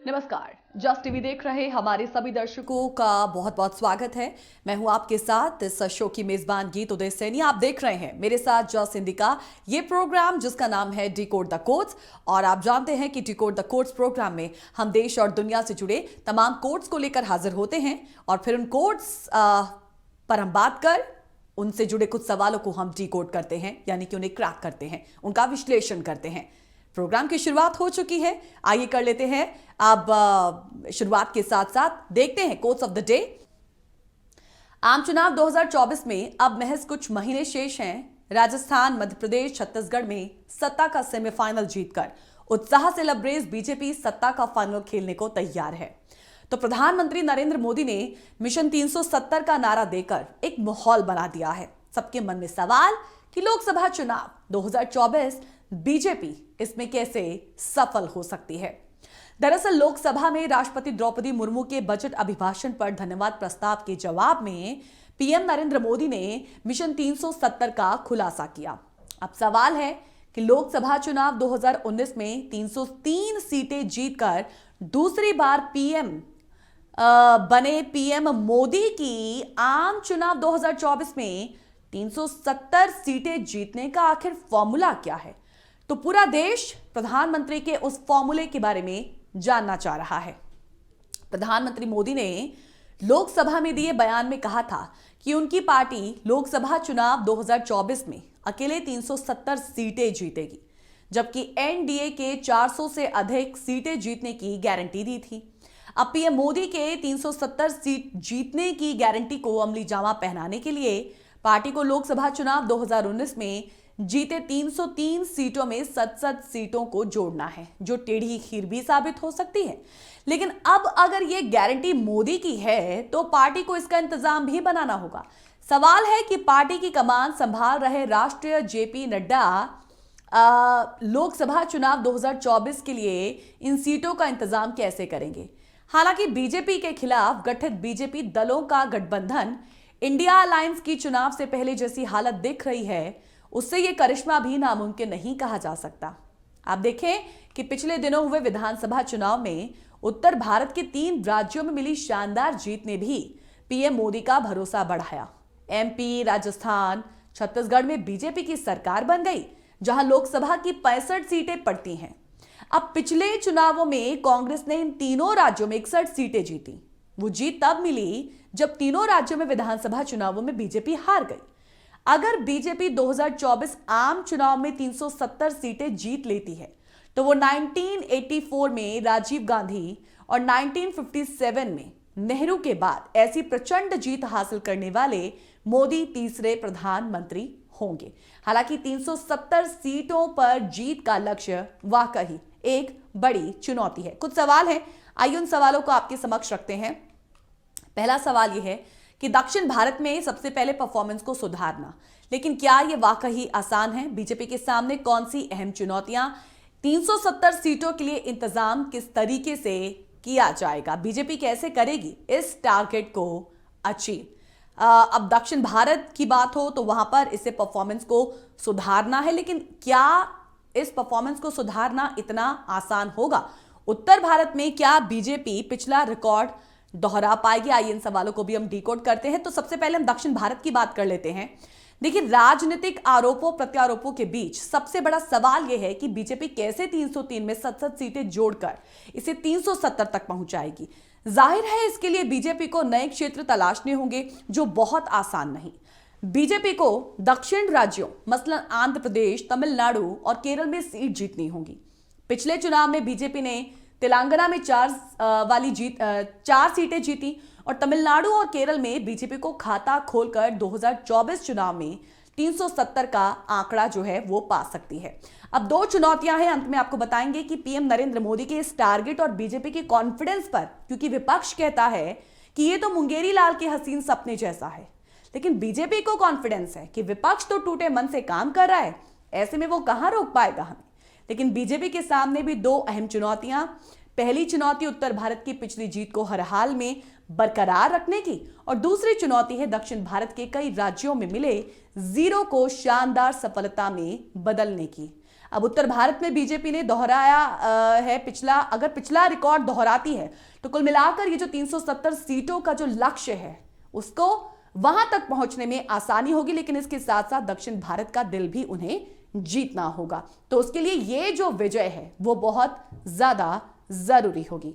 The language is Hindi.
नमस्कार। जस्ट टीवी देख रहे हमारे सभी दर्शकों का बहुत बहुत स्वागत है। मैं हूं आपके साथ इस शो की मेजबान गीत उदय सैनी। आप देख रहे हैं मेरे साथ जस्ट हिंदी का ये प्रोग्राम जिसका नाम है डिकोड द कोड्स। और आप जानते हैं कि डिकोड द कोड्स प्रोग्राम में हम देश और दुनिया से जुड़े तमाम कोड्स को लेकर हाजिर होते हैं और फिर उन कोड्स पर हम बात कर उनसे जुड़े कुछ सवालों को हम डिकोड करते हैं, यानी कि उन्हें क्रैक करते हैं, उनका विश्लेषण करते हैं। प्रोग्राम की शुरुआत हो चुकी है, आइए कर लेते हैं। अब शुरुआत के साथ साथ देखते हैं कोट्स ऑफ द डे। आम चुनाव 2024 में अब महज कुछ महीने शेष हैं। राजस्थान, मध्य प्रदेश, छत्तीसगढ़ में सत्ता का सेमीफाइनल जीतकर उत्साह से लबरेज बीजेपी सत्ता का फाइनल खेलने को तैयार है। तो प्रधानमंत्री नरेंद्र मोदी ने मिशन 370 का नारा देकर एक माहौल बना दिया है। सबके मन में सवाल कि लोकसभा चुनाव 2024 बीजेपी इसमें कैसे सफल हो सकती है। दरअसल लोकसभा में राष्ट्रपति द्रौपदी मुर्मू के बजट अभिभाषण पर धन्यवाद प्रस्ताव के जवाब में पीएम नरेंद्र मोदी ने मिशन 370 का खुलासा किया। अब सवाल है कि लोकसभा चुनाव 2019 में 303 सीटें जीतकर दूसरी बार पीएम बने पीएम मोदी की आम चुनाव 2024 में 370 सीटें जीतने का आखिर फॉर्मूला क्या है। तो पूरा देश प्रधानमंत्री के उस फॉर्मूले के बारे में जानना चाह रहा है। प्रधानमंत्री मोदी ने लोकसभा में दिए बयान में कहा था कि उनकी पार्टी लोकसभा चुनाव 2024 में अकेले 370 सीटें जीतेगी, जबकि एनडीए के 400 से अधिक सीटें जीतने की गारंटी दी थी। अब पीएम मोदी के 370 सीट जीतने की गारंटी को अमली जामा पहनाने के लिए पार्टी को लोकसभा चुनाव 2019 में जीते 303 सीटों में 67 सीटों को जोड़ना है, जो टेढ़ी खीर भी साबित हो सकती है। लेकिन अब अगर ये गारंटी मोदी की है तो पार्टी को इसका इंतजाम भी बनाना होगा। सवाल है कि पार्टी की कमान संभाल रहे राष्ट्रीय जेपी नड्डा लोकसभा चुनाव 2024 के लिए इन सीटों का इंतजाम कैसे करेंगे। हालांकि बीजेपी के खिलाफ गठित बीजेपी दलों का गठबंधन इंडिया अलायंस की चुनाव से पहले जैसी हालत दिख रही है, उससे यह करिश्मा भी नामुमकिन नहीं कहा जा सकता। आप देखें कि पिछले दिनों हुए विधानसभा चुनाव में उत्तर भारत के 3 राज्यों में मिली शानदार जीत ने भी पीएम मोदी का भरोसा बढ़ाया। एमपी, राजस्थान, छत्तीसगढ़ में बीजेपी की सरकार बन गई, जहां लोकसभा की 65 सीटें पड़ती हैं। अब पिछले चुनावों में कांग्रेस ने इन तीनों राज्यों में 61 सीटें जीती। वो जीत तब मिली जब तीनों राज्यों में विधानसभा चुनावों में बीजेपी हार गई। अगर बीजेपी 2024 आम चुनाव में 370 सीटें जीत लेती है तो वो 1984 में राजीव गांधी और 1957 में नेहरू के बाद ऐसी प्रचंड जीत हासिल करने वाले मोदी तीसरे प्रधानमंत्री होंगे। हालांकि 370 सीटों पर जीत का लक्ष्य वाकई एक बड़ी चुनौती है। कुछ सवाल हैं, आइए उन सवालों को आपके समक्ष रखते हैं। पहला सवाल यह है कि दक्षिण भारत में सबसे पहले परफॉर्मेंस को सुधारना, लेकिन क्या यह वाकई आसान है। बीजेपी के सामने कौन सी अहम चुनौतियां, 370 सीटों के लिए इंतजाम किस तरीके से किया जाएगा, बीजेपी कैसे करेगी इस टारगेट को अचीव। अब दक्षिण भारत की बात हो तो वहां पर इसे परफॉर्मेंस को सुधारना है, लेकिन क्या इस परफॉर्मेंस को सुधारना इतना आसान होगा। उत्तर भारत में क्या बीजेपी पिछला रिकॉर्ड दोहरा पाएगी। आइए इन सवालों को भी हम डिकोड करते हैं। तो सबसे पहले हम दक्षिण भारत की बात कर लेते हैं। देखिए, राजनीतिक आरोपों प्रत्यारोपों के बीच सबसे बड़ा सवाल यह है कि बीजेपी कैसे 303 में 67 सीटें जोड़कर इसे 370 तक पहुंचाएगी। जाहिर है इसके लिए बीजेपी को नए क्षेत्र तलाशने होंगे, जो बहुत आसान नहीं। बीजेपी को दक्षिण राज्यों मसलन आंध्र प्रदेश, तमिलनाडु और केरल में सीट जीतनी होगी। पिछले चुनाव में बीजेपी ने तेलंगाना में 4 सीटें जीती और तमिलनाडु और केरल में बीजेपी को खाता खोलकर 2024 चुनाव में 370 का आंकड़ा जो है वो पा सकती है। अब 2 चुनौतियां हैं, अंत में आपको बताएंगे कि पीएम नरेंद्र मोदी के इस टारगेट और बीजेपी के कॉन्फिडेंस पर, क्योंकि विपक्ष कहता है कि ये तो मुंगेरी लाल के हसीन सपने जैसा है, लेकिन बीजेपी को कॉन्फिडेंस है कि विपक्ष तो टूटे मन से काम कर रहा है, ऐसे में वो कहां रोक पाएगा हमें। लेकिन बीजेपी के सामने भी 2 अहम चुनौतियां। पहली चुनौती उत्तर भारत की पिछली जीत को हर हाल में बरकरार रखने की, और दूसरी चुनौती है दक्षिण भारत के कई राज्यों में मिले जीरो को शानदार सफलता में बदलने की। अब उत्तर भारत में बीजेपी ने दोहराया है अगर पिछला रिकॉर्ड दोहराती है तो कुल मिलाकर ये जो 370 सीटों का जो लक्ष्य है उसको वहां तक पहुंचने में आसानी होगी, लेकिन इसके साथ साथ दक्षिण भारत का दिल भी उन्हें जीतना होगा। तो उसके लिए ये जो विजय है वो बहुत ज्यादा जरूरी होगी।